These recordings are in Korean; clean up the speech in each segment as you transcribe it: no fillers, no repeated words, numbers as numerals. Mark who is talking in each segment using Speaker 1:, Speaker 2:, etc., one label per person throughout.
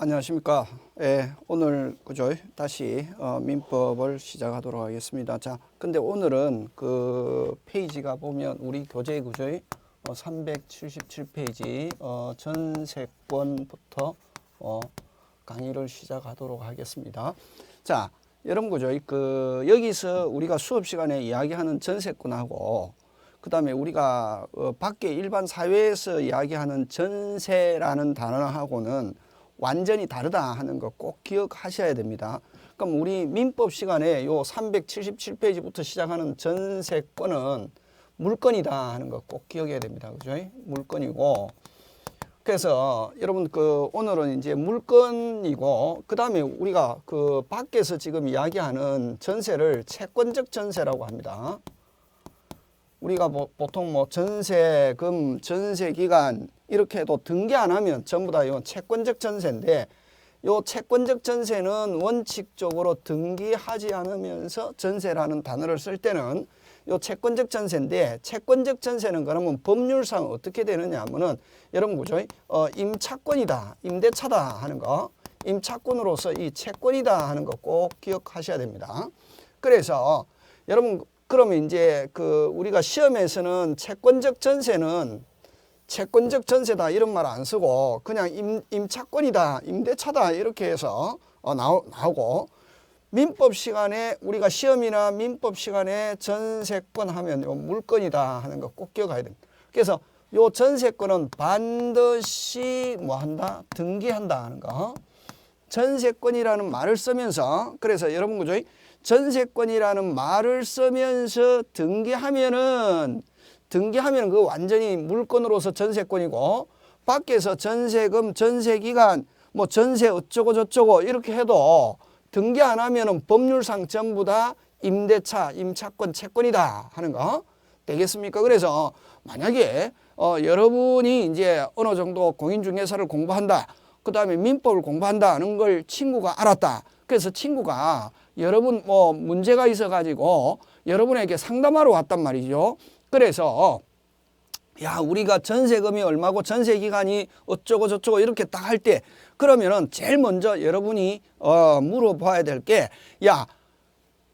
Speaker 1: 안녕하십니까. 예, 오늘 그죠? 다시 민법을 시작하도록 하겠습니다. 자, 근데 오늘은 그 페이지가 보면 우리 교재 구조의 377페이지 전세권부터 강의를 시작하도록 하겠습니다. 자, 여러분 그죠? 여기서 우리가 수업 시간에 이야기하는 전세권하고 그 다음에 우리가 밖에 일반 사회에서 이야기하는 전세라는 단어하고는 완전히 다르다 하는 거 꼭 기억하셔야 됩니다. 그럼 우리 민법 시간에 요 377페이지부터 시작하는 전세권은 물건이다 하는 거 꼭 기억해야 됩니다. 그죠? 물건이고. 그래서 여러분 오늘은 이제 물건이고 그 다음에 우리가 밖에서 지금 이야기하는 전세를 채권적 전세라고 합니다. 우리가 보통 전세금, 전세기간 이렇게 해도 등기 안 하면 전부 다 요 채권적 전세인데 요 채권적 전세는 원칙적으로 등기하지 않으면서 전세라는 단어를 쓸 때는 요 채권적 전세인데 채권적 전세는 그러면 법률상 어떻게 되느냐 하면은 여러분 그죠? 임차권이다, 임대차다 하는 거, 임차권으로서 이 채권이다 하는 거 꼭 기억하셔야 됩니다. 그래서 여러분 그러면 이제 우리가 시험에서는 채권적 전세는 채권적 전세다 이런 말 안 쓰고 그냥 임차권이다, 임대차다 이렇게 해서 나오고 민법 시간에 우리가 시험이나 민법 시간에 전세권 하면 요 물건이다 하는 거 꼭 기억해야 됩니다. 그래서 요 전세권은 반드시 뭐 한다? 등기한다 하는 거. 전세권이라는 말을 쓰면서 그래서 여러분 그죠? 전세권이라는 말을 쓰면서 등기하면은 그 완전히 물건으로서 전세권이고 밖에서 전세금, 전세기간, 뭐 전세 어쩌고 저쩌고 이렇게 해도 등기 안 하면은 법률상 전부 다 임대차, 임차권, 채권이다 하는 거 되겠습니까? 그래서 만약에 여러분이 이제 어느 정도 공인중개사를 공부한다, 그 다음에 민법을 공부한다는 걸 친구가 알았다. 그래서 친구가 여러분 문제가 있어가지고 여러분에게 상담하러 왔단 말이죠. 그래서 야 우리가 전세금이 얼마고 전세기간이 어쩌고 저쩌고 이렇게 딱 할 때 그러면은 제일 먼저 여러분이 물어봐야 될 게 야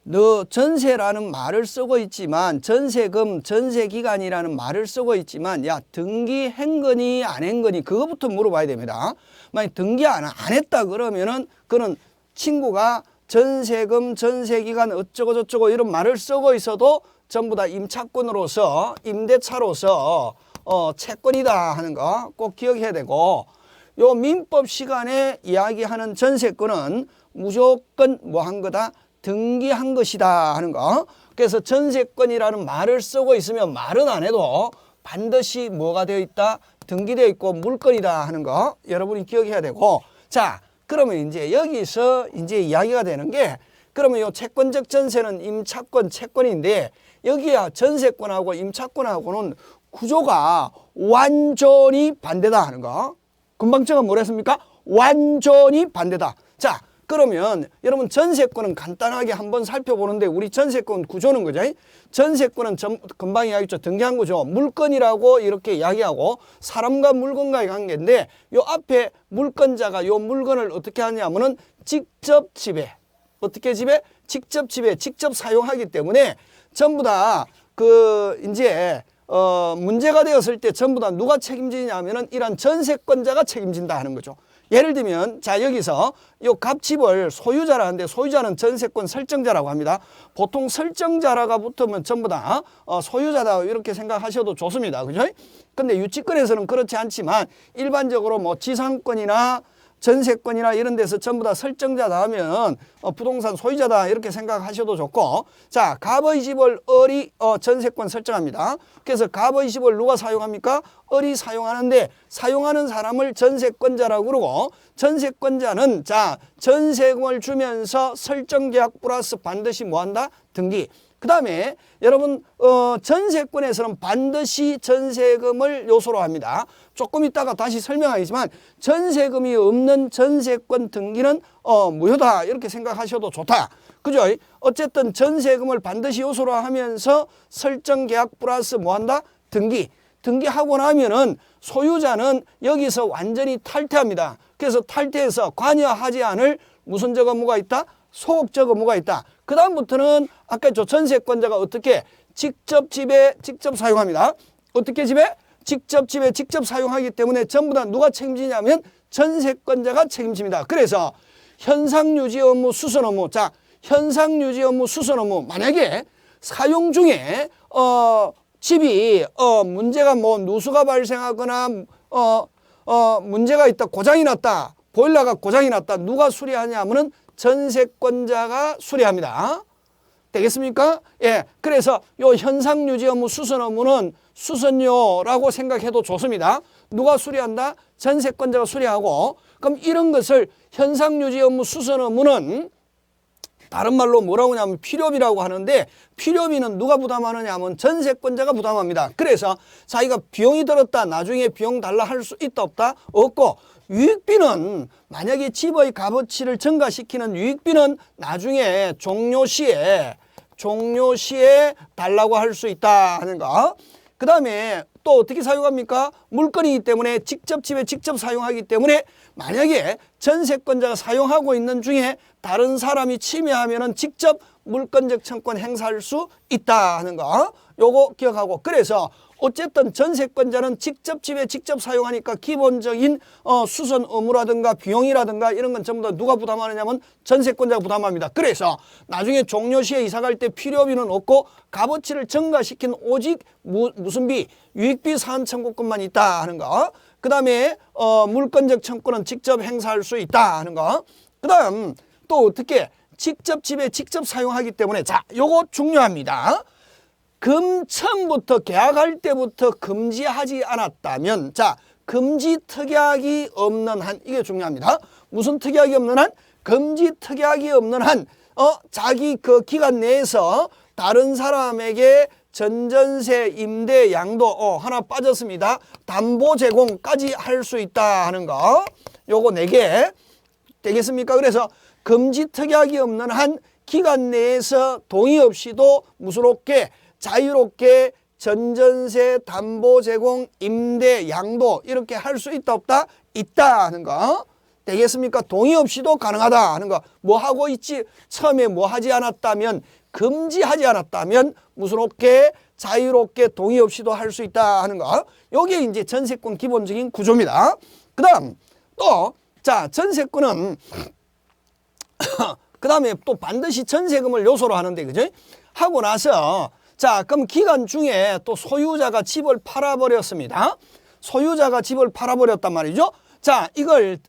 Speaker 1: 너 전세라는 말을 쓰고 있지만 전세금, 전세기간이라는 말을 쓰고 있지만 야 등기한 거니 안 한 거니 그거부터 물어봐야 됩니다. 만약 등기 안 했다 그러면은 그는 친구가 전세금, 전세기간 어쩌고 저쩌고 이런 말을 쓰고 있어도 전부 다 임차권으로서 임대차로서 채권이다 하는 거 꼭 기억해야 되고 요 민법 시간에 이야기하는 전세권은 무조건 뭐 한 거다? 등기한 것이다 하는 거. 그래서 전세권이라는 말을 쓰고 있으면 말은 안 해도 반드시 뭐가 되어 있다? 등기되어 있고 물건이다 하는 거 여러분이 기억해야 되고 자 그러면 이제 여기서 이제 이야기가 되는 게 그러면 요 채권적 전세는 임차권, 채권인데 여기야 전세권하고 임차권하고는 구조가 완전히 반대다 하는 거. 금방 제가 뭐랬습니까? 완전히 반대다. 자, 그러면 여러분 전세권은 간단하게 한번 살펴보는데 우리 전세권 구조는 그죠? 전세권은 금방 이야기했죠. 등기한 거죠. 물건이라고 이렇게 이야기하고 사람과 물건과의 관계인데 요 앞에 물건자가 요 물건을 어떻게 하냐면은 직접 지배. 어떻게 지배? 직접 지배, 직접 사용하기 때문에 전부 다 이제 문제가 되었을 때 전부 다 누가 책임지냐면은 이런 전세권자가 책임진다 하는 거죠. 예를 들면 자 여기서 요 갑집을 소유자라는데 소유자는 전세권 설정자라고 합니다. 보통 설정자라가 붙으면 전부 다 소유자다 이렇게 생각하셔도 좋습니다. 그죠? 근데 유치권에서는 그렇지 않지만 일반적으로 뭐 지상권이나 전세권이나 이런 데서 전부 다 설정자다 하면 부동산 소유자다 이렇게 생각하셔도 좋고 자 갑의 집을 을이 전세권 설정합니다. 그래서 갑의 집을 누가 사용합니까? 을이 사용하는데 사용하는 사람을 전세권자라고 그러고 전세권자는 자 전세금을 주면서 설정계약 플러스 반드시 뭐한다? 등기. 그 다음에 여러분 전세권에서는 반드시 전세금을 요소로 합니다. 조금 있다가 다시 설명하겠지만 전세금이 없는 전세권 등기는 무효다 이렇게 생각하셔도 좋다. 그죠? 어쨌든 전세금을 반드시 요소로 하면서 설정계약 플러스 뭐한다? 등기. 등기하고 나면은 소유자는 여기서 완전히 탈퇴합니다. 그래서 탈퇴해서 관여하지 않을 무슨 저거 뭐가 있다? 소옥 저거 뭐가 있다. 그 다음부터는 아까 저 전세권자가 어떻게 직접 지배 직접 사용합니다. 어떻게 지배? 직접 지배 직접 사용하기 때문에 전부 다 누가 책임지냐면 전세권자가 책임집니다. 그래서 현상유지 업무 수선 업무. 자, 현상유지 업무 수선 업무. 만약에 사용 중에 집이 문제가 뭐 누수가 발생하거나 문제가 있다, 고장이 났다, 보일러가 고장이 났다, 누가 수리하냐 하면은 전세권자가 수리합니다. 되겠습니까? 예. 그래서 요 현상유지 업무 수선 업무는 수선료라고 생각해도 좋습니다. 누가 수리한다? 전세권자가 수리하고. 그럼 이런 것을 현상유지 업무 수선 업무는 다른 말로 뭐라고 하냐면 필요비라고 하는데, 필요비는 누가 부담하느냐 하면 전세권자가 부담합니다. 그래서 자기가 비용이 들었다, 나중에 비용 달라 할 수 있다 없다? 없고, 유익비는 만약에 집의 값어치를 증가시키는 유익비는 나중에 종료 시에 달라고 할 수 있다 하는 거. 그 다음에 또 어떻게 사용합니까? 물건이기 때문에 직접 집에 직접 사용하기 때문에 만약에 전세권자가 사용하고 있는 중에 다른 사람이 침해하면은 직접 물권적 청권 행사할 수 있다 하는 거. 요거 기억하고. 그래서 어쨌든 전세권자는 직접 집에 직접 사용하니까 기본적인 수선 의무라든가 비용이라든가 이런 건 전부 다 누가 부담하느냐면 전세권자가 부담합니다. 그래서 나중에 종료시에 이사갈 때 필요비는 없고 값어치를 증가시킨 오직 무슨 비? 유익비 사안 청구권만 있다 하는 거. 그 다음에 물권적 청구는 직접 행사할 수 있다 하는 거. 그 다음 또 어떻게 직접 집에 직접 사용하기 때문에 자, 요거 중요합니다. 처음부터 계약할 때부터 금지하지 않았다면, 자, 금지 특약이 없는 한, 이게 중요합니다. 무슨 특약이 없는 한? 금지 특약이 없는 한, 자기 그 기간 내에서 다른 사람에게 전전세, 임대, 양도, 하나 빠졌습니다. 담보 제공까지 할 수 있다 하는 거. 요거 4개. 되겠습니까? 그래서 금지 특약이 없는 한 기간 내에서 동의 없이도 무수롭게 자유롭게 전전세, 담보 제공, 임대, 양도 이렇게 할 수 있다 없다? 있다 하는 거. 되겠습니까? 동의 없이도 가능하다 하는 거. 뭐 하고 있지? 처음에 뭐 하지 않았다면, 금지하지 않았다면 무수롭게 자유롭게 동의 없이도 할 수 있다 하는 거. 요게 이제 전세권 기본적인 구조입니다. 그 다음 또 자, 전세권은 그 다음에 또 반드시 전세금을 요소로 하는데, 그죠? 하고 나서 자, 그럼 기간 중에 또 소유자가 집을 팔아버렸습니다. 소유자가 집을 팔아버렸단 말이죠. 자, 이걸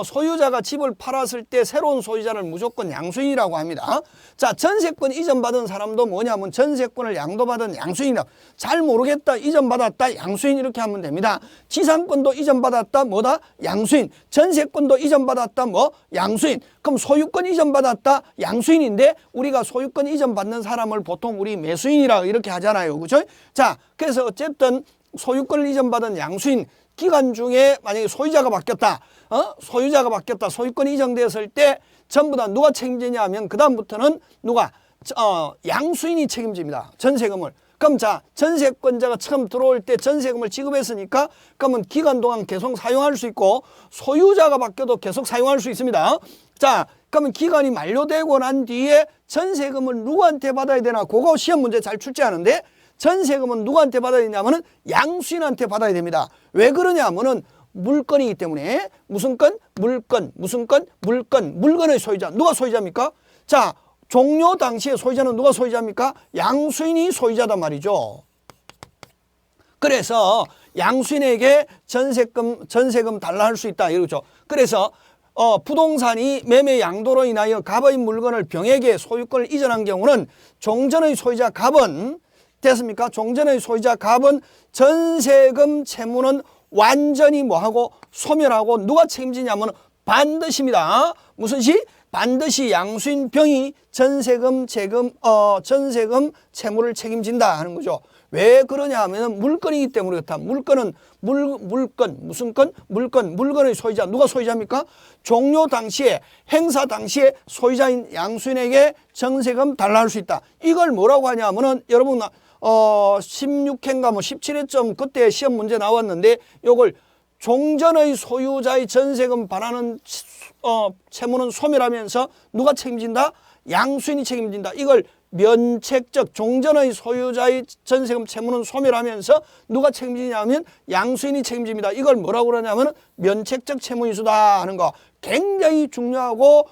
Speaker 1: 소유자가 집을 팔았을 때 새로운 소유자를 무조건 양수인이라고 합니다. 자, 전세권 이전받은 사람도 뭐냐면 전세권을 양도받은 양수인이다. 잘 모르겠다, 이전받았다, 양수인 이렇게 하면 됩니다. 지상권도 이전받았다, 뭐다? 양수인. 전세권도 이전받았다, 뭐? 양수인. 그럼 소유권 이전받았다, 양수인인데 우리가 소유권 이전받는 사람을 보통 우리 매수인이라고 이렇게 하잖아요. 그죠? 자, 그래서 어쨌든 소유권을 이전받은 양수인 기간 중에 만약에 소유자가 바뀌었다, 소유자가 바뀌었다, 소유권이 이전되었을 때 전부 다 누가 책임지냐 하면 그다음부터는 누가? 양수인이 책임집니다. 전세금을. 그럼 자, 전세권자가 처음 들어올 때 전세금을 지급했으니까 그러면 기간 동안 계속 사용할 수 있고 소유자가 바뀌어도 계속 사용할 수 있습니다. 자, 그러면 기간이 만료되고 난 뒤에 전세금을 누구한테 받아야 되나? 그거 시험 문제 잘 출제하는데 전세금은 누구한테 받아야 되냐면은 양수인한테 받아야 됩니다. 왜 그러냐면은 물건이기 때문에. 무슨 건? 물건. 무슨 건? 물건. 물건의 소유자. 누가 소유자입니까? 자, 종료 당시에 소유자는 누가 소유자입니까? 양수인이 소유자단 말이죠. 그래서 양수인에게 전세금 달라 할 수 있다 이러죠. 그래서 부동산이 매매 양도로 인하여 갑의 물건을 병에게 소유권을 이전한 경우는 종전의 소유자 갑은 됐습니까? 종전의 소유자 갑은 전세금 채무는 완전히 뭐하고 소멸하고 누가 책임지냐면 반드시입니다. 무슨 시? 반드시 양수인 병이 전세금 채무를 책임진다 하는 거죠. 왜 그러냐 하면 물건이기 때문에 그렇다. 물건은 물건 무슨 건? 물건의 소유자. 누가 소유자입니까? 종료 당시에 행사 당시에 소유자인 양수인에게 전세금 달라 할 수 있다. 이걸 뭐라고 하냐 하면은 여러분 16회인가 뭐 17회쯤 그때 시험 문제 나왔는데 요걸 종전의 소유자의 전세금 반환은 채무는 소멸하면서 누가 책임진다? 양수인이 책임진다. 이걸 면책적 종전의 소유자의 전세금 채무는 소멸하면서 누가 책임지냐면 양수인이 책임집니다. 이걸 뭐라고 그러냐면 면책적 채무인수다 하는 거 굉장히 중요하고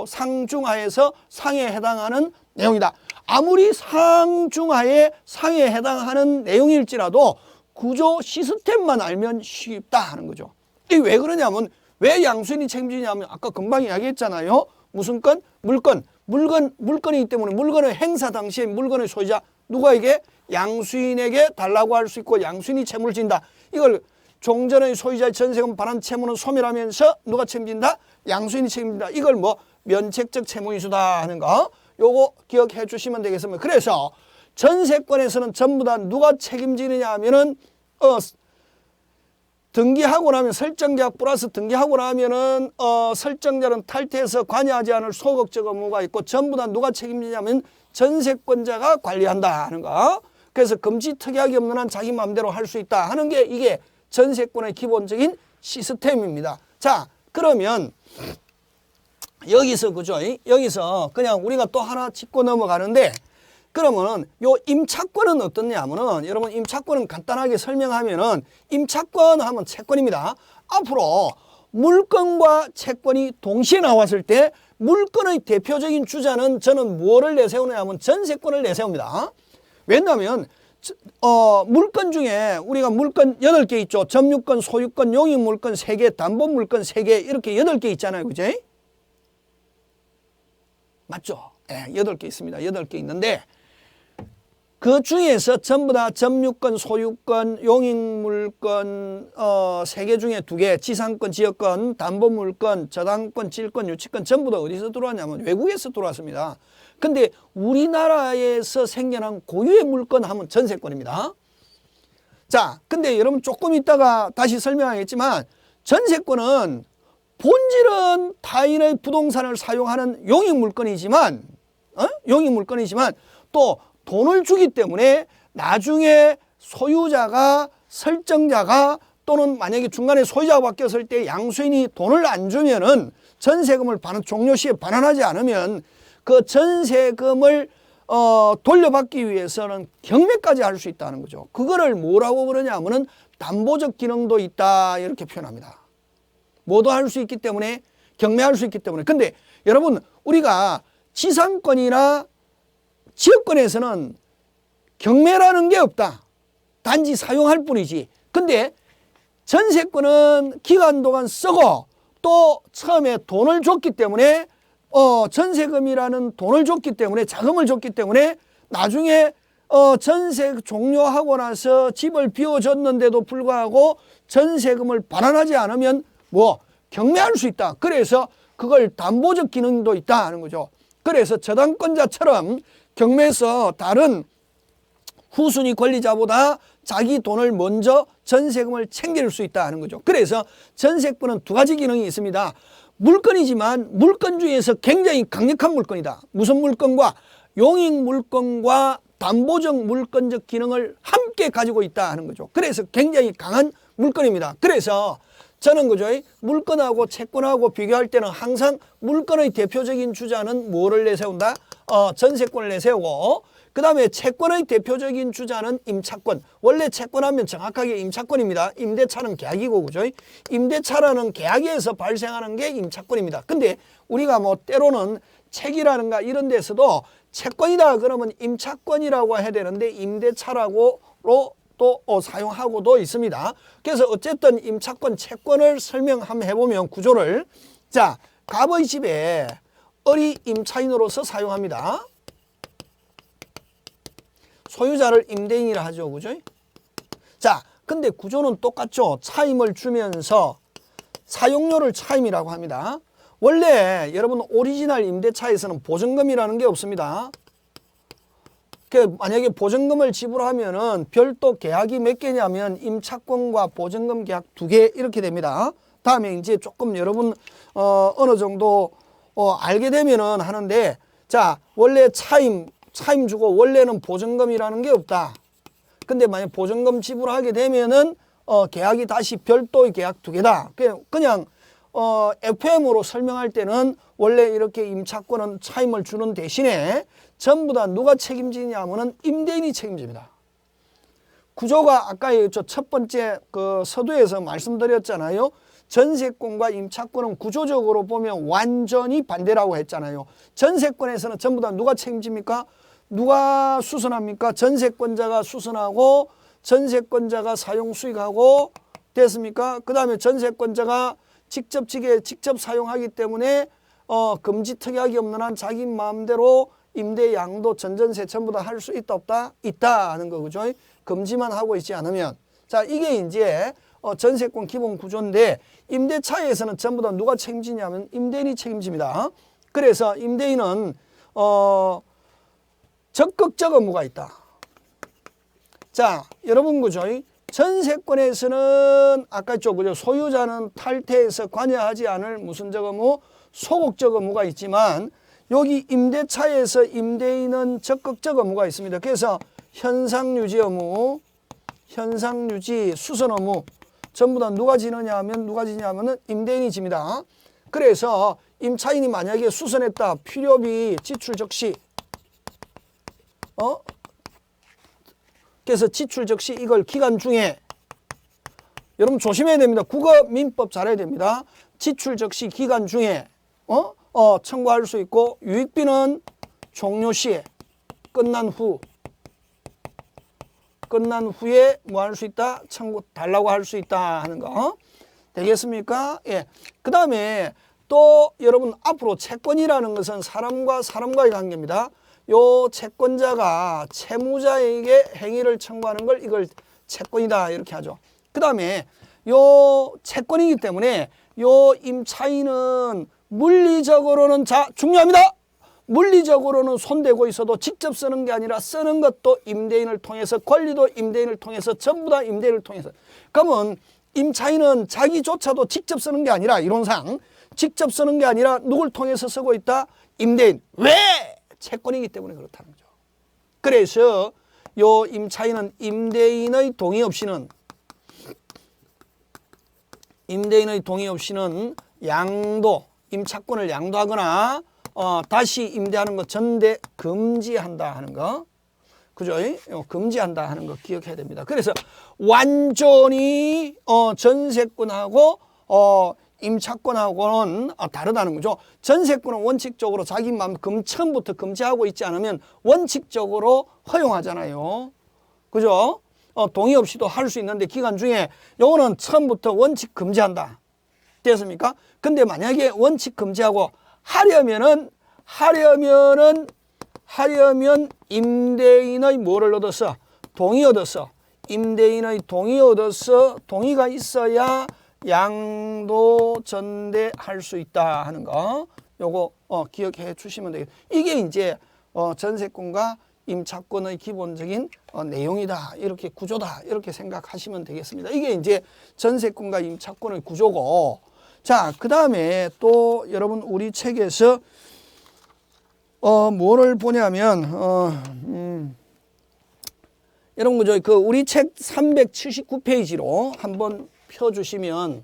Speaker 1: 상중하에서 상에 해당하는 내용이다. 아무리 상중하에 상에 해당하는 내용일지라도 구조 시스템만 알면 쉽다 하는 거죠. 이게 왜 그러냐면 왜 양수인이 책임지냐면 아까 금방 이야기했잖아요. 무슨 건? 물건이기 때문에 물건의 행사 당시에 물건의 소유자 누구에게? 양수인에게 달라고 할 수 있고 양수인이 채무를 진다. 이걸 종전의 소유자의 전세금 반환 채무는 소멸하면서 누가 책임진다? 양수인이 책임진다. 이걸 뭐 면책적 채무인수다 하는 거 요거 기억해 주시면 되겠습니다. 그래서 전세권에서는 전부 다 누가 책임지느냐 하면은 등기하고 나면 설정계약 플러스 등기하고 나면은 설정자는 탈퇴해서 관여하지 않을 소극적 의무가 있고 전부 다 누가 책임지냐면 전세권자가 관리한다 하는 거. 그래서 금지 특약이 없는 한 자기 마음대로 할 수 있다 하는 게 이게 전세권의 기본적인 시스템입니다. 자, 그러면 여기서 그죠? 여기서 그냥 우리가 또 하나 짚고 넘어가는데 그러면은 요 임차권은 어떻냐면은 여러분 임차권은 간단하게 설명하면은 임차권 하면 채권입니다. 앞으로 물건과 채권이 동시에 나왔을 때 물건의 대표적인 주자는 저는 뭐를 내세우냐 하면 전세권을 내세웁니다. 왜냐하면 물건 중에 우리가 물건 8개 있죠. 점유권, 소유권, 용익물권 3개, 담보물권 3개 이렇게 8개 있잖아요. 그죠? 맞죠? 네, 8개 있습니다. 8개 있는데 그 중에서 전부 다 점유권, 소유권, 용익물권 3개 중에 2개, 지상권, 지역권, 담보물권, 저당권, 질권, 유치권 전부 다 어디서 들어왔냐면 외국에서 들어왔습니다. 근데 우리나라에서 생겨난 고유의 물건 하면 전세권입니다. 자, 근데 여러분 조금 있다가 다시 설명하겠지만 전세권은 본질은 타인의 부동산을 사용하는 용익물건이지만 용익물건이지만 또 돈을 주기 때문에 나중에 소유자가 설정자가 또는 만약에 중간에 소유자가 바뀌었을 때 양수인이 돈을 안 주면은 전세금을 종료 시에 반환하지 않으면 그 전세금을 돌려받기 위해서는 경매까지 할 수 있다는 거죠. 그거를 뭐라고 그러냐 하면은 담보적 기능도 있다 이렇게 표현합니다. 뭐도 할 수 있기 때문에 경매할 수 있기 때문에. 근데 여러분 우리가 지상권이나 지역권에서는 경매라는 게 없다. 단지 사용할 뿐이지. 근데 전세권은 기간 동안 쓰고 또 처음에 돈을 줬기 때문에 전세금이라는 돈을 줬기 때문에 자금을 줬기 때문에 나중에 전세 종료하고 나서 집을 비워줬는데도 불구하고 전세금을 반환하지 않으면 뭐 경매할 수 있다. 그래서 그걸 담보적 기능도 있다 하는 거죠. 그래서 저당권자처럼 경매에서 다른 후순위 권리자보다 자기 돈을 먼저 전세금을 챙길 수 있다 하는 거죠. 그래서 전세권은 2가지 기능이 있습니다. 물건이지만 물건 중에서 굉장히 강력한 물건이다. 무슨 물건과 용익물건과 담보적 물건적 기능을 함께 가지고 있다 하는 거죠. 그래서 굉장히 강한 물건입니다. 그래서 저는 그죠? 물건하고 채권하고 비교할 때는 항상 물건의 대표적인 주자는 뭐를 내세운다? 전세권을 내세우고 그 다음에 채권의 대표적인 주자는 임차권. 원래 채권하면 정확하게 임차권입니다. 임대차는 계약이고 그죠? 임대차라는 계약에서 발생하는 게 임차권입니다. 근데 우리가 뭐 때로는 책이라든가 이런 데서도 채권이다 그러면 임차권이라고 해야 되는데 임대차라고 또 사용하고도 있습니다. 그래서 어쨌든 임차권, 채권을 설명 한번 해보면 구조를 자, 갑의 집에 을이 임차인으로서 사용합니다. 소유자를 임대인이라 하죠. 그죠? 자, 근데 구조는 똑같죠. 차임을 주면서 사용료를 차임이라고 합니다. 원래 여러분 오리지널 임대차에서는 보증금이라는 게 없습니다. 만약에 보증금을 지불하면은 별도 계약이 몇 개냐면 임차권과 보증금 계약 2개 이렇게 됩니다. 다음에 이제 조금 여러분 어느 정도 알게 되면은 하는데 자 원래 차임 차임 주고 원래는 보증금이라는 게 없다. 근데 만약 보증금 지불하게 되면은 계약이 다시 별도의 계약 두 개다. 그냥 FM으로 설명할 때는 원래 이렇게 임차권은 차임을 주는 대신에 전부 다 누가 책임지냐 하면은 임대인이 책임집니다. 구조가 아까 저 첫 번째 그 서두에서 말씀드렸잖아요. 전세권과 임차권은 구조적으로 보면 완전히 반대라고 했잖아요. 전세권에서는 전부 다 누가 책임집니까? 누가 수선합니까? 전세권자가 수선하고 전세권자가 사용 수익하고 됐습니까? 그 다음에 전세권자가 직접 지게 직접 사용하기 때문에 금지 특약이 없는 한 자기 마음대로 임대 양도 전전세 전부 다 할 수 있다 없다? 있다 하는 거 그죠? 금지만 하고 있지 않으면. 자, 이게 이제 전세권 기본 구조인데 임대차에서는 전부 다 누가 책임지냐면 임대인이 책임집니다. 그래서 임대인은 적극적 의무가 있다. 자, 여러분 그죠? 전세권에서는 아까 했죠. 그죠? 소유자는 탈퇴해서 관여하지 않을 무슨 적 의무? 소극적 의무가 있지만 여기 임대차에서 임대인은 적극적 의무가 있습니다. 그래서 현상유지 의무, 현상유지 수선 의무 전부 다 누가 지느냐 하면은 임대인이 집니다. 그래서 임차인이 만약에 수선했다. 필요비 지출 적시 그래서 지출 적시 이걸 기간 중에 여러분 조심해야 됩니다. 국어 민법 잘해야 됩니다. 지출 적시 기간 중에 청구할 수 있고 유익비는 종료 시에 끝난 후에 뭐 할 수 있다? 청구 달라고 할 수 있다 하는 거 되겠습니까? 예. 그 다음에 또 여러분 앞으로 채권이라는 것은 사람과 사람과의 관계입니다. 요 채권자가 채무자에게 행위를 청구하는 걸 이걸 채권이다 이렇게 하죠. 그 다음에 요 채권이기 때문에 요 임차인은 물리적으로는 중요합니다. 물리적으로는 손대고 있어도 직접 쓰는 게 아니라 쓰는 것도 임대인을 통해서 권리도 임대인을 통해서 전부 다 임대인을 통해서. 그러면 임차인은 자기조차도 직접 쓰는 게 아니라 이론상 직접 쓰는 게 아니라 누굴 통해서 쓰고 있다? 임대인. 왜? 채권이기 때문에 그렇다는 거죠. 그래서 요 임차인은 임대인의 동의 없이는 양도, 임차권을 양도하거나 다시 임대하는 거 전대 금지한다 하는 거. 그죠? 금지한다 하는 거 기억해야 됩니다. 그래서 완전히 전세권하고 임차권하고는 다르다는 거죠. 전세권은 원칙적으로 자기 마음 처음부터 금지하고 있지 않으면 원칙적으로 허용하잖아요. 그죠? 동의 없이도 할 수 있는데 기간 중에 요거는 처음부터 원칙 금지한다. 됐습니까? 근데 만약에 원칙 금지하고 하려면 임대인의 뭐를 얻었어? 동의 얻었어. 임대인의 동의 얻어서 동의가 있어야 양도 전대할 수 있다 하는 거. 요거 기억해 주시면 되겠습니다. 이게 이제 전세권과 임차권의 기본적인 내용이다. 이렇게 구조다. 이렇게 생각하시면 되겠습니다. 이게 이제 전세권과 임차권의 구조고. 자, 그 다음에 또 여러분 우리 책에서 뭐를 보냐면 여러분 그죠? 그 우리 책 379페이지로 한번 펴주시면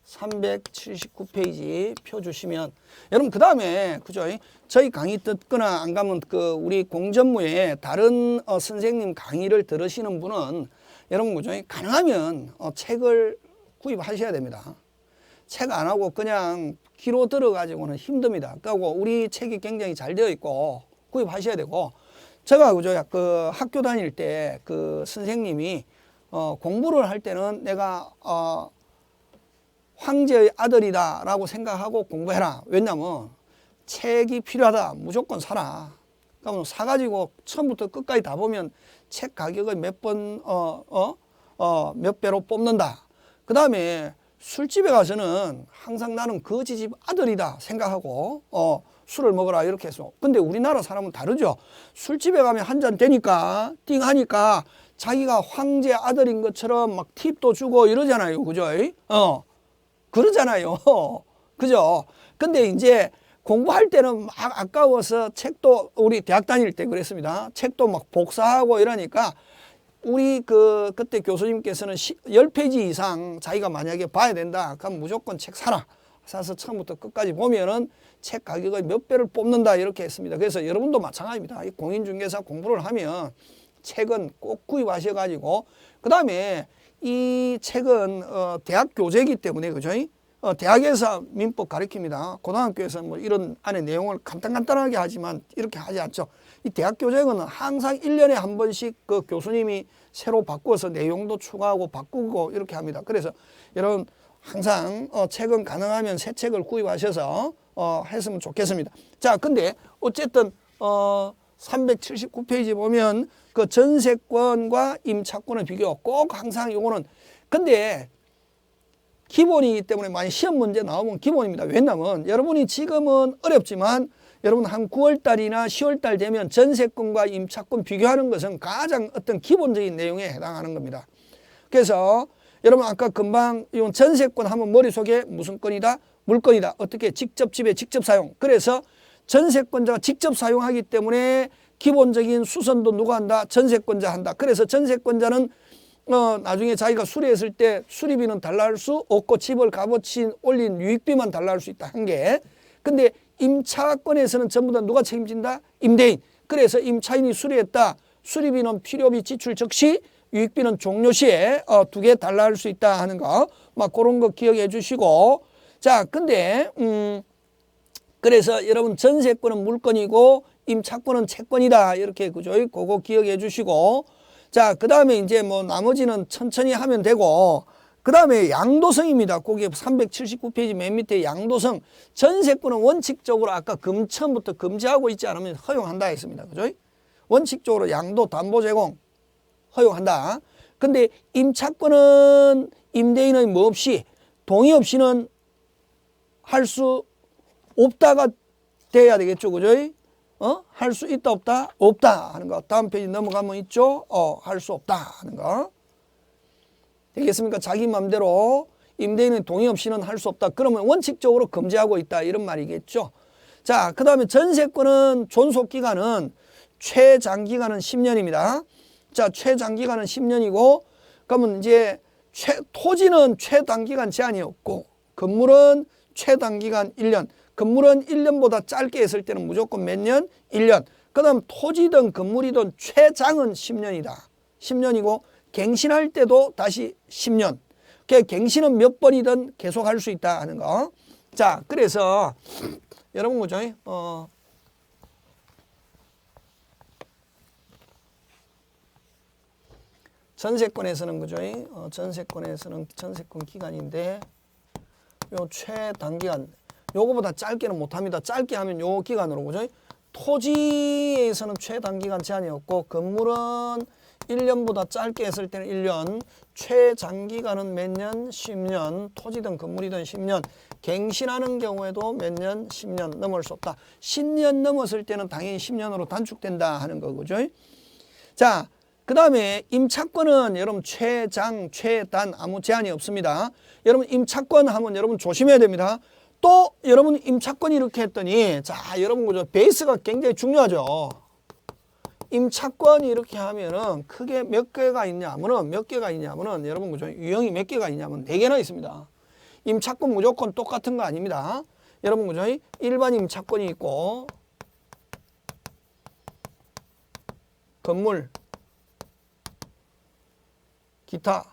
Speaker 1: 379페이지 펴주시면 여러분 그 다음에 그죠? 저희 강의 듣거나 안 가면 그 우리 공전무에 다른 선생님 강의를 들으시는 분은 여러분 그죠? 가능하면 책을 구입하셔야 됩니다. 책 안 하고 그냥 귀로 들어가지고는 힘듭니다. 그리고 우리 책이 굉장히 잘 되어 있고 구입하셔야 되고 제가 그죠? 그 학교 다닐 때 그 선생님이 공부를 할 때는 내가 황제의 아들이다라고 생각하고 공부해라. 왜냐면 책이 필요하다. 무조건 사라. 그러면 사가지고 처음부터 끝까지 다 보면 책 가격을 몇 배로 뽑는다. 그 다음에 술집에 가서는 항상 나는 그 집 아들이다 생각하고 술을 먹어라 이렇게 해서. 근데 우리나라 사람은 다르죠. 술집에 가면 한 잔 되니까 띵 하니까 자기가 황제 아들인 것처럼 막 팁도 주고 이러잖아요. 그죠? 그러잖아요. 그죠? 근데 이제 공부할 때는 막 아까워서 책도 우리 대학 다닐 때 그랬습니다. 책도 막 복사하고 이러니까 우리 그때 교수님께서는 10페이지 이상 자기가 만약에 봐야 된다. 그럼 무조건 책 사라. 사서 처음부터 끝까지 보면은 책 가격의 몇 배를 뽑는다 이렇게 했습니다. 그래서 여러분도 마찬가지입니다. 이 공인중개사 공부를 하면 책은 꼭 구입하셔가지고 그 다음에 이 책은 대학 교재이기 때문에 그죠? 대학에서 민법 가르칩니다. 고등학교에서 뭐 이런 안에 내용을 간단하게 하지만 이렇게 하지 않죠. 이 대학 교재는 항상 1년에 한 번씩 그 교수님이 새로 바꾸어서 내용도 추가하고 바꾸고 이렇게 합니다. 그래서 여러분 항상 책은 가능하면 새 책을 구입하셔서 했으면 좋겠습니다. 자, 근데 어쨌든 379페이지 보면 그 전세권과 임차권의 비교 꼭 항상 요거는 근데 기본이기 때문에 많이 시험 문제 나오면 기본입니다. 왜냐하면 여러분이 지금은 어렵지만 여러분 한 9월 달이나 10월 달 되면 전세권과 임차권 비교하는 것은 가장 어떤 기본적인 내용에 해당하는 겁니다. 그래서 여러분 아까 금방 이 전세권 하면 머릿속에 무슨 건이다? 물건이다. 어떻게? 직접 지배, 직접 사용. 그래서 전세권자가 직접 사용하기 때문에 기본적인 수선도 누가 한다? 전세권자 한다. 그래서 전세권자는 나중에 자기가 수리했을 때 수리비는 달라 할 수 없고 집을 값어치 올린 유익비만 달라 할 수 있다. 한 개. 근데 임차권에서는 전부 다 누가 책임진다? 임대인. 그래서 임차인이 수리했다. 수리비는 필요비 지출 즉시 유익비는 종료 시에 두 개 달라 할 수 있다 하는 거. 막 그런 거 기억해 주시고. 자, 근데 그래서 여러분 전세권은 물건이고 임차권은 채권이다. 이렇게 그죠? 그거 기억해 주시고. 자, 그 다음에 이제 뭐 나머지는 천천히 하면 되고, 그 다음에 양도성입니다. 거기 379페이지 맨 밑에 양도성. 전세권은 원칙적으로 아까 처음부터 금지하고 있지 않으면 허용한다 했습니다. 그죠? 원칙적으로 양도 담보 제공 허용한다. 근데 임차권은 임대인의 뭐 없이 동의 없이는 할 수 없다가 돼야 되겠죠. 그죠? 할 수 있다 없다? 없다 하는 거. 다음 페이지 넘어가면 있죠. 할 수 없다 하는 거. 되겠습니까? 자기 마음대로 임대인의 동의 없이는 할 수 없다. 그러면 원칙적으로 금지하고 있다. 이런 말이겠죠. 자, 그 다음에 전세권은 존속기간은 최장기간은 10년입니다. 자, 최장기간은 10년이고 그러면 이제 토지는 최단기간 제한이 없고 건물은 최단기간 1년. 건물은 1년보다 짧게 했을 때는 무조건 몇 년? 1년. 그 다음 토지든 건물이든 최장은 10년이다. 10년이고 갱신할 때도 다시 10년. 갱신은 몇 번이든 계속 할 수 있다 하는 거. 자, 그래서 여러분 그죠? 전세권에서는 그죠? 전세권에서는 전세권 기간인데 요 최단기간 요거보다 짧게는 못합니다. 짧게 하면 요 기간으로 그죠? 토지에서는 최단기간 제한이 없고 건물은 1년보다 짧게 했을 때는 1년, 최장기간은 몇 년? 10년, 토지든 건물이든 10년, 갱신하는 경우에도 몇 년? 10년 넘을 수 없다. 10년 넘었을 때는 당연히 10년으로 단축된다 하는 거죠. 자, 그 다음에 임차권은 여러분 최장, 최단 아무 제한이 없습니다. 여러분 임차권 하면 여러분 조심해야 됩니다. 또 여러분 임차권이 이렇게 했더니 자 여러분 그죠? 베이스가 굉장히 중요하죠. 임차권이 이렇게 하면은 크게 몇 개가 있냐면은 여러분 그죠? 유형이 몇 개가 있냐면 4개나 있습니다. 임차권 무조건 똑같은 거 아닙니다. 여러분 그죠? 일반 임차권이 있고 건물 기타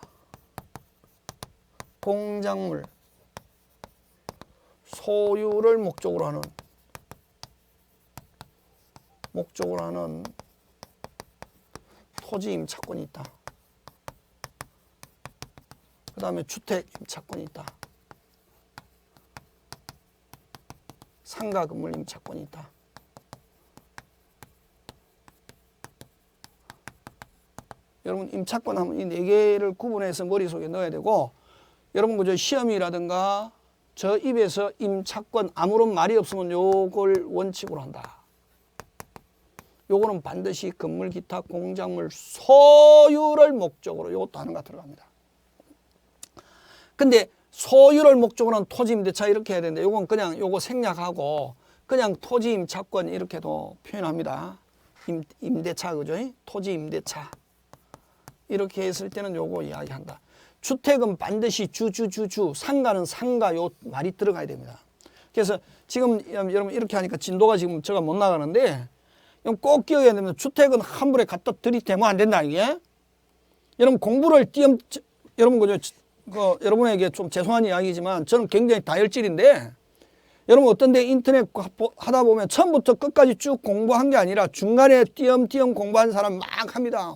Speaker 1: 공작물 소유를 목적으로 하는 토지 임차권이 있다. 그 다음에 주택 임차권이 있다. 상가 건물 임차권이 있다. 여러분 임차권 하면 이 4개를 구분해서 머릿속에 넣어야 되고 여러분 그저 시험이라든가 저 입에서 임차권 아무런 말이 없으면 요걸 원칙으로 한다. 요거는 반드시 건물, 기타, 공작물, 소유를 목적으로 요것도 하는 거 들어갑니다. 근데 소유를 목적으로 한 토지 임대차 이렇게 해야 되는데 요건 그냥 요거 생략하고 그냥 토지 임차권 이렇게도 표현합니다. 임대차, 그죠? 토지 임대차. 이렇게 했을 때는 요거 이야기한다. 주택은 반드시 주주주주, 상가는 상가, 요 말이 들어가야 됩니다. 그래서 지금 여러분 이렇게 하니까 진도가 지금 제가 못 나가는데 꼭 기억해야 됩니다. 주택은 한 번에 갖다 들이대면 안 된다, 이게. 여러분 공부를 여러분 그죠? 여러분에게 좀 죄송한 이야기지만 저는 굉장히 다혈질인데, 여러분 어떤 데 인터넷 하다 보면 처음부터 끝까지 쭉 공부한 게 아니라 중간에 띄엄띄엄 공부한 사람 막 합니다.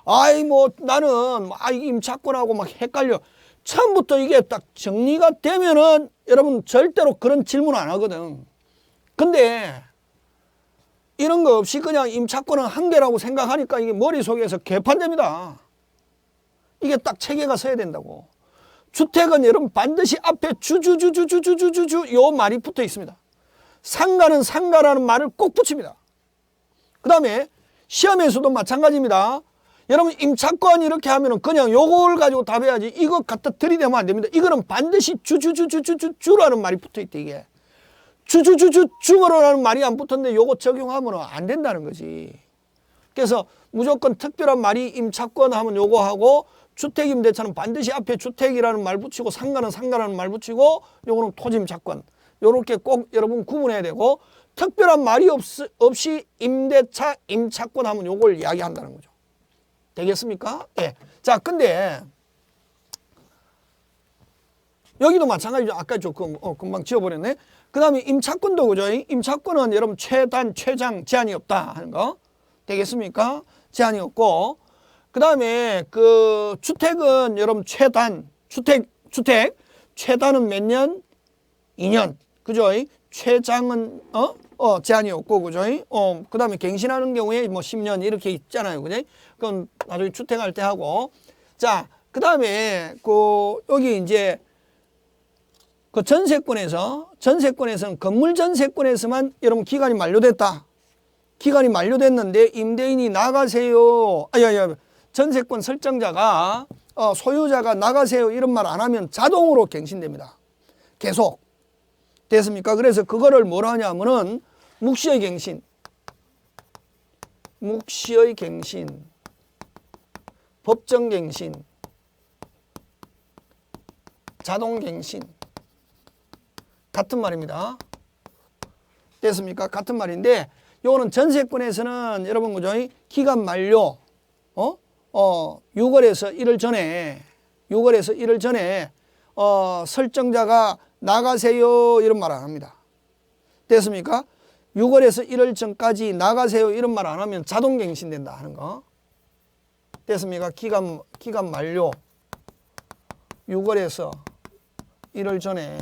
Speaker 1: 아이 뭐 나는 임차권하고 막 헷갈려. 처음부터 이게 딱 정리가 되면은 여러분 절대로 그런 질문 안 하거든. 근데 이런 거 없이 그냥 임차권은 한 개라고 생각하니까 이게 머릿속에서 개판됩니다. 이게 딱 체계가 서야 된다고. 주택은 여러분 반드시 앞에 주주주주주주주주 요 말이 붙어 있습니다. 상가는 상가라는 말을 꼭 붙입니다. 그 다음에 시험에서도 마찬가지입니다. 여러분 임차권 이렇게 하면은 그냥 요걸 가지고 답해야지 이거 갖다 들이대면 안 됩니다. 이거는 반드시 주주주주주주라는 말이 붙어 있대. 이게 주주주주주라는 말이 안 붙었는데 요거 적용하면 안 된다는 거지. 그래서 무조건 특별한 말이 임차권 하면 요거 하고, 주택임대차는 반드시 앞에 주택이라는 말 붙이고, 상가는 상가라는 말 붙이고, 요거는 토지임차권. 요렇게 꼭 여러분 구분해야 되고, 특별한 말이 없이 임대차, 임차권 하면 요걸 이야기한다는 거죠. 되겠습니까? 예. 자, 근데 여기도 마찬가지죠. 아까 조금 금방 지워버렸네. 그 다음에 임차권도 그죠? 임차권은 여러분 최단, 최장 제한이 없다 하는 거. 되겠습니까? 제한이 없고, 그 다음에 그 주택은 여러분 최단, 주택 최단은 몇 년? 2년. 그죠? 최장은 제한이 없고, 그죠? 그 다음에 갱신하는 경우에 뭐 10년 이렇게 있잖아요. 그죠? 그건 나중에 주택할 때 하고. 자, 그 다음에 여기 이제 그 전세권에서는 건물 전세권에서만 여러분 기간이 만료됐다. 기간이 만료됐는데 임대인이 나가세요. 전세권 설정자가 소유자가 나가세요 이런 말 안 하면 자동으로 갱신됩니다. 계속. 됐습니까? 그래서 그거를 뭐라 하냐면은 묵시의 갱신, 법정 갱신, 자동 갱신. 같은 말입니다. 됐습니까? 같은 말인데, 요거는 전세권에서는 여러분 그죠? 기간 만료 6월에서 1월 전에 설정자가 나가세요 이런 말 안 합니다. 됐습니까? 6월에서 1월 전까지 나가세요 이런 말 안 하면 자동 갱신된다 하는 거. 됐습니까? 기간 만료 6월에서 1월 전에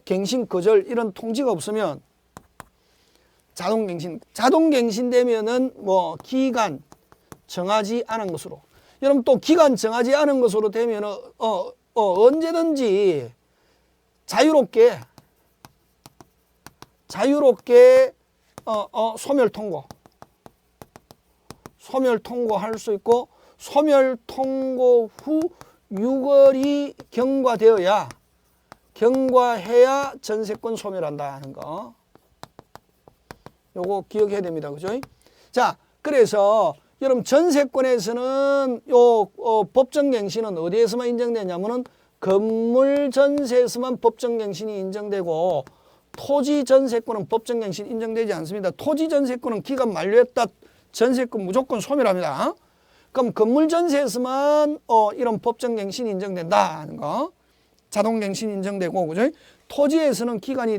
Speaker 1: 갱신 거절 이런 통지가 없으면 자동 갱신되면은 뭐 기간 정하지 않은 것으로. 여러분 또 기간 정하지 않은 것으로 되면은 언제든지 자유롭게 소멸 통고할 수 있고, 소멸 통고 후 6월이 경과해야 전세권 소멸한다 하는 거. 요거 기억해야 됩니다. 그죠? 자, 그래서 여러분 전세권에서는 법정갱신은 어디에서만 인정되냐면은 건물 전세에서만 법정갱신이 인정되고, 토지 전세권은 법정갱신 인정되지 않습니다. 토지 전세권은 기간 만료했다. 전세권 무조건 소멸합니다. 그럼 건물 전세에서만 이런 법정갱신이 인정된다 하는 거. 자동갱신 인정되고, 그죠? 토지에서는 기간이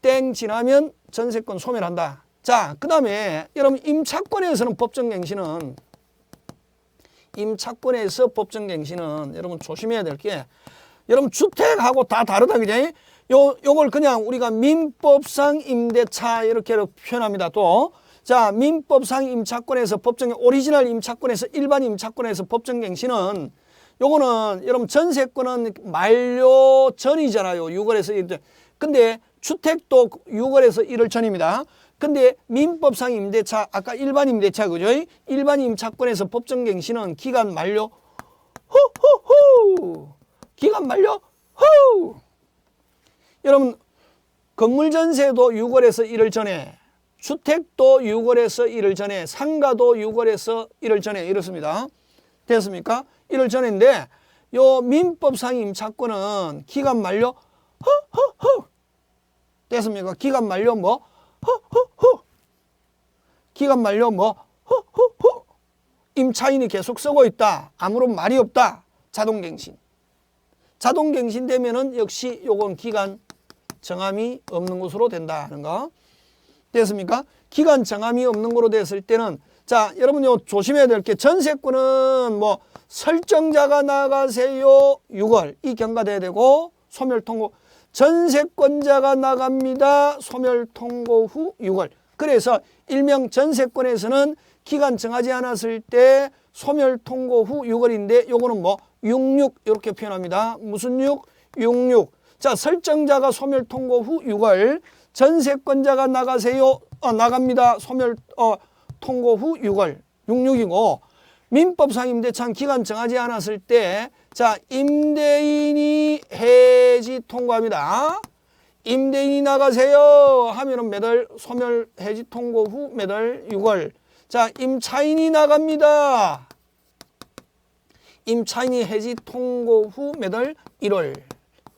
Speaker 1: 땡 지나면 전세권 소멸한다. 자, 그 다음에 여러분 임차권에서 법정갱신은 여러분 조심해야 될 게, 여러분 주택하고 다 다르다. 그죠? 요걸 그냥 우리가 민법상 임대차 이렇게 표현합니다. 또 자, 민법상 임차권에서 오리지널 임차권에서 일반 임차권에서 법정갱신은 요거는 여러분 전세권은 만료 전이잖아요. 6월에서 1월. 근데 주택도 6월에서 1월 전입니다. 근데 민법상 임대차, 아까 일반 임대차, 그죠? 일반 임차권에서 법정갱신은 기간 만료 기간 만료 여러분 건물 전세도 6월에서 1월 전에, 주택도 6월에서 1월 전에, 상가도 6월에서 1월 전에 이렇습니다. 됐습니까? 1월 전인데 요 민법상 임차권은 기간 만료 됐습니까? 기간 만료 뭐 기간 만료 뭐 임차인이 계속 쓰고 있다. 아무런 말이 없다. 자동갱신. 자동갱신 되면은 역시 요건 기간 정함이 없는 것으로 된다 하는 거. 됐습니까? 기간 정함이 없는 거로 됐을 때는 자, 여러분 요 조심해야 될 게 전세권은 뭐 설정자가 나가세요 6월 이 경과돼야 되고 소멸 통고 전세권자가 나갑니다. 소멸 통고 후 6월. 그래서 일명 전세권에서는 기간 정하지 않았을 때 소멸 통고 후 6월인데 요거는 뭐 66 이렇게 표현합니다. 무슨 6? 66. 자, 설정자가 소멸 통고 후 6월, 전세권자가 나가세요. 나갑니다. 소멸 통고 후 6월. 66이고 민법상 임대차는 기간 정하지 않았을 때 자, 임대인이 해지 통고합니다. 임대인이 나가세요 하면은 몇 월? 소멸 해지 통고 후 몇 월? 6월. 자, 임차인이 나갑니다. 임차인이 해지 통고 후 몇 월? 1월.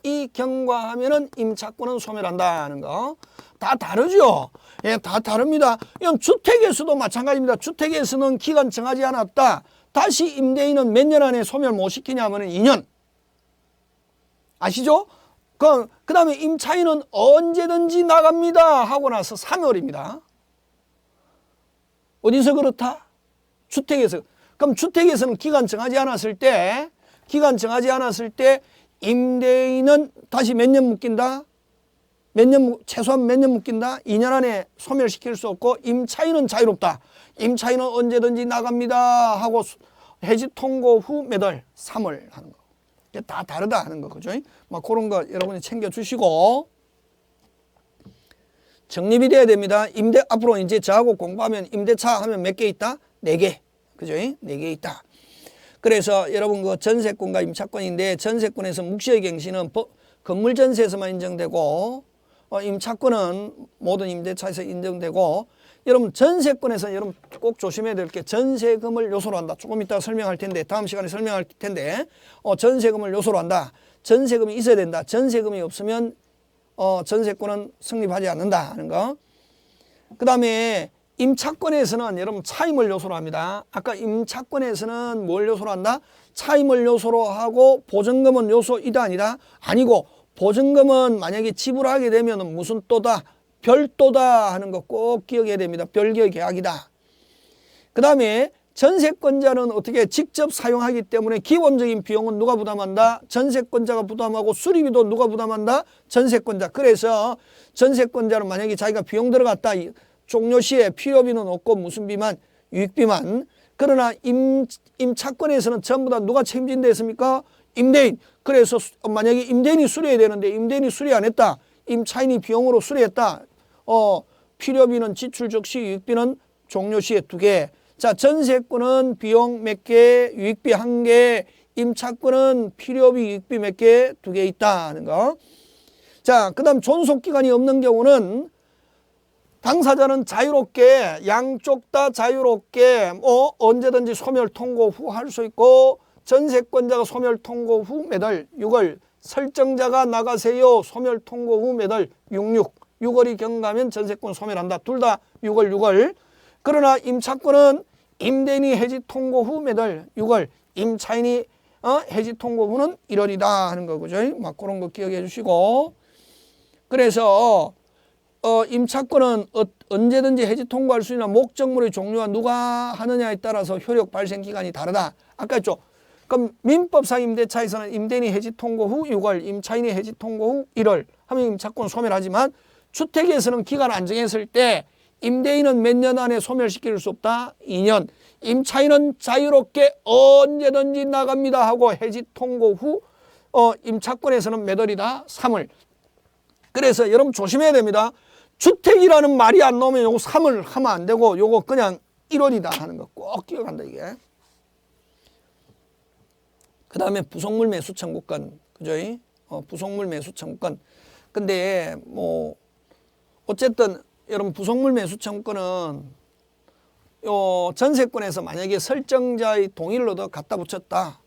Speaker 1: 이 경과하면은 임차권은 소멸한다는 거. 다 다르죠? 예, 다 다릅니다. 이건 주택에서도 마찬가지입니다. 주택에서는 기간 정하지 않았다. 다시 임대인은 몇 년 안에 소멸 못 시키냐면은 2년. 아시죠? 그 다음에 임차인은 언제든지 나갑니다 하고 나서 3월입니다. 어디서 그렇다? 주택에서. 그럼 주택에서는 기간 정하지 않았을 때 임대인은 다시 몇 년 묶인다? 최소한 몇 년 묶인다? 2년 안에 소멸시킬 수 없고 임차인은 자유롭다. 임차인은 언제든지 나갑니다 하고 해지 통고 후 몇 월? 3월 하는 거. 이게 다 다르다 하는 거, 그죠? 막 그런 거 여러분이 챙겨주시고 정립이 돼야 됩니다. 앞으로 이제 저하고 공부하면 임대차 하면 몇 개 있다? 4개. 그죠? 4개 있다. 그래서 여러분 그 전세권과 임차권인데 전세권에서 묵시의 갱신은 건물 전세에서만 인정되고 임차권은 모든 임대차에서 인정되고 여러분 전세권에서 여러분 꼭 조심해야 될 게 전세금을 요소로 한다. 조금 이따 설명할 텐데 다음 시간에 설명할 텐데 전세금을 요소로 한다. 전세금이 있어야 된다. 전세금이 없으면 전세권은 성립하지 않는다 하는 거. 그 다음에 임차권에서는 여러분 차임을 요소로 합니다. 아까 임차권에서는 뭘 요소로 한다? 차임을 요소로 하고 보증금은 요소이다 아니다? 아니고 보증금은 만약에 지불하게 되면 무슨 또다? 별도다 하는 거 꼭 기억해야 됩니다. 별개 계약이다. 그 다음에 전세권자는 어떻게 직접 사용하기 때문에 기본적인 비용은 누가 부담한다? 전세권자가 부담하고 수리비도 누가 부담한다? 전세권자. 그래서 전세권자는 만약에 자기가 비용 들어갔다. 종료 시에 필요비는 없고 무슨 비만? 유익비만. 그러나 임차권에서는 전부 다 누가 책임진다 했습니까? 임대인. 그래서 만약에 임대인이 수리해야 되는데 임대인이 수리 안 했다. 임차인이 비용으로 수리했다. 필요비는 지출 즉시 유익비는 종료 시에 2개. 자, 전세권은 비용 몇 개, 유익비 1개, 임차권은 필요비, 유익비 몇 개, 2개 있다는 거. 자, 그 다음 존속기간이 없는 경우는 당사자는 자유롭게 양쪽 다 자유롭게 언제든지 소멸 통고 후 할 수 있고 전세권자가 소멸 통고 후 몇 월? 6월. 설정자가 나가세요. 소멸 통고 후 몇 월? 6월이 경과하면 전세권 소멸한다. 둘 다 6월. 그러나 임차권은 임대인이 해지 통고 후 몇 월? 6월. 임차인이 해지 통고 후는 1월이다 하는 거죠. 막 그런 거 기억해 주시고. 그래서 임차권은 언제든지 해지 통고할 수 있는 목적물의 종류와 누가 하느냐에 따라서 효력 발생 기간이 다르다. 아까 했죠. 그럼 민법상 임대차에서는 임대인이 해지 통고 후 6월, 임차인이 해지 통고 후 1월 하면 임차권 소멸하지만 주택에서는 기간 안 정했을 때 임대인은 몇 년 안에 소멸시킬 수 없다? 2년. 임차인은 자유롭게 언제든지 나갑니다 하고 해지 통고 후 임차권에서는 몇 월이다? 3월. 그래서 여러분 조심해야 됩니다. 주택이라는 말이 안 나오면 요거 3월 하면 안 되고 요거 그냥 1월이다 하는 거 꼭 기억한다 이게. 그 다음에 부속물 매수 청구권. 그죠? 부속물 매수 청구권. 근데 뭐 어쨌든 여러분 부속물 매수 청구는 요 전세권에서 만약에 설정자의 동의를 얻어 갖다 붙였다.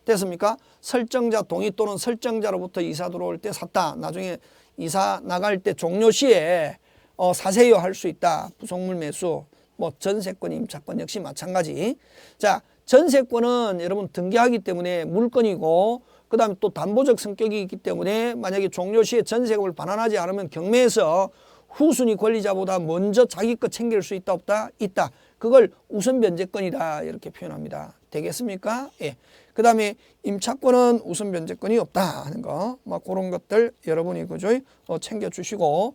Speaker 1: 됐습니까? 설정자 동의 또는 설정자로부터 이사 들어올 때 샀다. 나중에 이사 나갈 때 종료 시에 사세요 할 수 있다. 부속물 매수. 뭐 전세권, 임차권 역시 마찬가지. 자, 전세권은 여러분 등기하기 때문에 물건이고 그 다음에 또 담보적 성격이 있기 때문에 만약에 종료 시에 전세금을 반환하지 않으면 경매에서 후순위 권리자보다 먼저 자기 것 챙길 수 있다 없다? 있다. 그걸 우선 변제권이다 이렇게 표현합니다. 되겠습니까? 예. 그 다음에 임차권은 우선 변제권이 없다 하는 거. 막 그런 것들 여러분이 그죠? 챙겨주시고.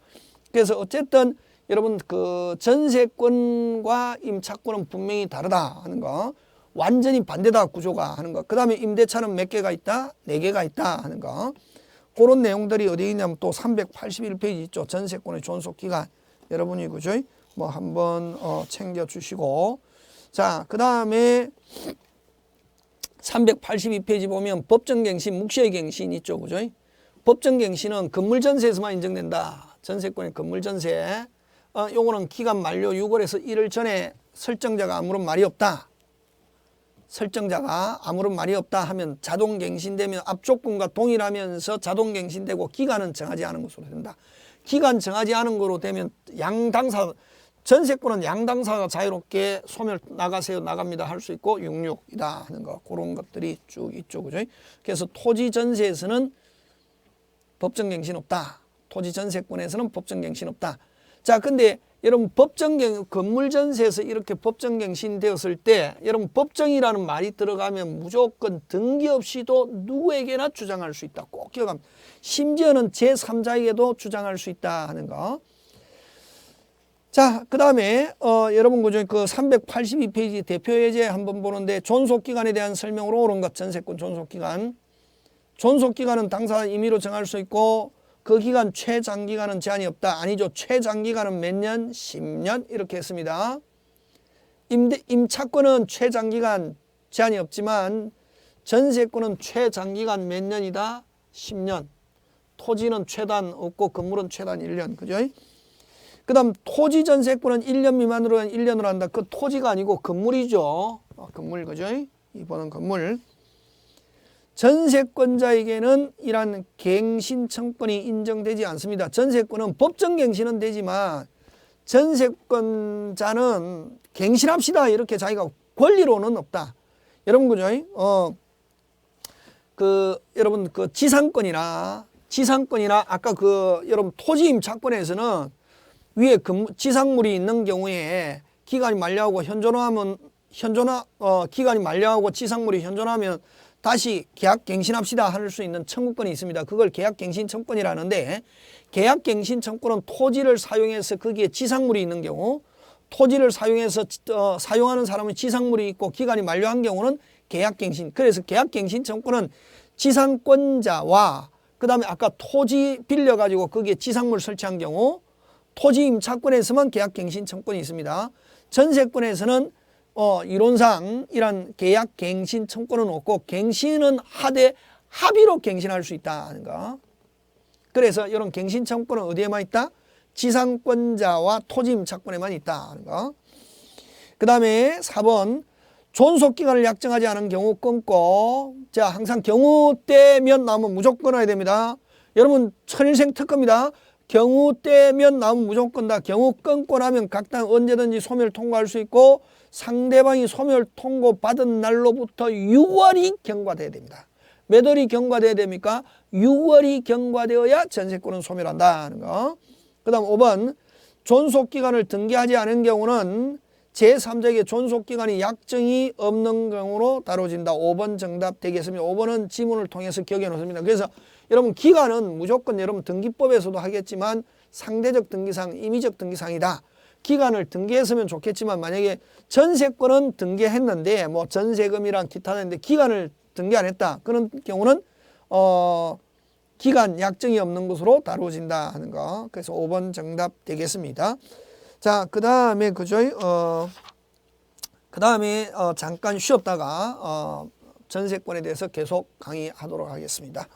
Speaker 1: 그래서 어쨌든 여러분 그 전세권과 임차권은 분명히 다르다 하는 거. 완전히 반대다 구조가 하는 거. 그 다음에 임대차는 몇 개가 있다? 4개가 있다 하는 거. 그런 내용들이 어디 있냐면 또 381페이지 있죠. 전세권의 존속기간. 여러분이 그죠? 뭐 한번 챙겨주시고. 자, 그 다음에 382페이지 보면 법정갱신, 묵시의 갱신 있죠. 그죠? 법정갱신은 건물전세에서만 인정된다. 전세권의 건물전세. 요거는 기간 만료 6월에서 1일 전에 설정자가 아무런 말이 없다. 설정자가 아무런 말이 없다 하면 자동 갱신되면 앞조건과 동일하면서 자동 갱신되고 기간은 정하지 않은 것으로 된다. 기간 정하지 않은 거로 되면 양당사, 전세권은 양당사가 자유롭게 소멸 나가세요 나갑니다 할 수 있고 66이다 하는 거. 그런 것들이 쭉 있죠. 그죠? 그래서 토지 전세에서는 법정갱신 없다. 토지 전세권에서는 법정갱신 없다. 자, 근데 여러분 건물 전세에서 이렇게 법정갱신 되었을 때 여러분 법정이라는 말이 들어가면 무조건 등기 없이도 누구에게나 주장할 수 있다. 꼭 기억합니다. 심지어는 제3자에게도 주장할 수 있다 하는 거. 자, 그 다음에 여러분 그죠? 그 382페이지 대표 예제 한번 보는데 존속기간에 대한 설명으로 옳은 것. 전세권 존속기간. 존속기간은 당사 임의로 정할 수 있고 그 기간 최장기간은 제한이 없다. 아니죠. 최장기간은 몇 년? 10년 이렇게 했습니다. 임차권은 최장기간 제한이 없지만 전세권은 최장기간 몇 년이다? 10년. 토지는 최단 없고 건물은 최단 1년. 그죠? 그 다음 토지 전세권은 1년 미만으로 1년으로 한다. 그 토지가 아니고 건물이죠. 건물 그죠? 이번은 건물. 전세권자에게는 이러한 갱신청권이 인정되지 않습니다. 전세권은 법정갱신은 되지만 전세권자는 갱신합시다 이렇게 자기가 권리로는 없다. 여러분 그죠? 여러분 그 지상권이나 아까 여러분 토지 임차권에서는 위에 지상물이 있는 경우에 기간이 만료하고 기간이 만료하고 지상물이 현존하면 다시 계약갱신합시다 할 수 있는 청구권이 있습니다. 그걸 계약갱신청권이라는데 계약갱신청권은 토지를 사용해서 거기에 지상물이 있는 경우 토지를 사용해서 사용하는 사람은 지상물이 있고 기간이 만료한 경우는 계약갱신. 그래서 계약갱신청권은 지상권자와 그 다음에 아까 토지 빌려가지고 거기에 지상물 설치한 경우 토지 임차권에서만 계약갱신청권이 있습니다. 전세권에서는 이론상 이런 계약갱신 청구는 없고 갱신은 하되 합의로 갱신할 수 있다는 거. 그래서 이런 갱신 청구는 어디에만 있다? 지상권자와 토지 임차권에만 있다는 거. 그 다음에 4번 존속기간을 약정하지 않은 경우 끊고. 자, 항상 경우 때면 나오면 무조건 끊어야 됩니다. 여러분 천일생 특허입니다. 경우 때면 나오면 무조건 다. 경우 끊고 나면 각당 언제든지 소멸 통과할 수 있고 상대방이 소멸 통고 받은 날로부터 6월이 경과돼야 됩니다. 몇 월이 경과돼야 됩니까? 6월이 경과되어야 전세권은 소멸한다는 거. 그 다음 5번 존속기간을 등기하지 않은 경우는 제3자에게 존속기간이 약정이 없는 경우로 다뤄진다. 5번 정답 되겠습니다. 5번은 지문을 통해서 기억해 놓습니다. 그래서 여러분 기간은 무조건 여러분 등기법에서도 하겠지만 상대적 등기상, 임의적 등기상이다. 기간을 등기했으면 좋겠지만 만약에 전세권은 등기했는데 뭐 전세금이랑 기타 했는데 기간을 등기 안 했다. 그런 경우는 기간 약정이 없는 것으로 다루어진다 하는 거. 그래서 5번 정답 되겠습니다. 자, 그 다음에 그죠? 그 다음에 잠깐 쉬었다가 전세권에 대해서 계속 강의하도록 하겠습니다.